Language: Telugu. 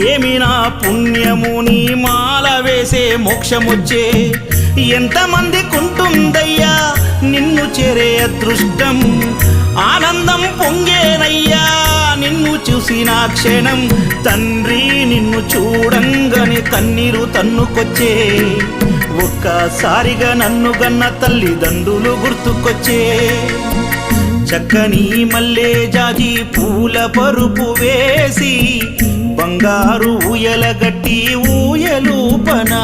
ఏమి నా పుణ్యము నీ మాల వేసే మోక్షమొచ్చే ఎంతమందికుంటుందయ్యా నిన్ను చేరే అదృష్టం ఆనందం పొంగేనయ్యా నిన్ను చూసిన క్షణం తండ్రి నిన్ను చూడంగానే కన్నీరు తన్నుకొచ్చే ఒక్కసారిగా నన్ను గన్న తల్లిదండ్రులు గుర్తుకొచ్చే చక్కని మల్లె జాజి పూల పరుపు వేసి బంగారు ఊయల గట్టి ఊయలూపనా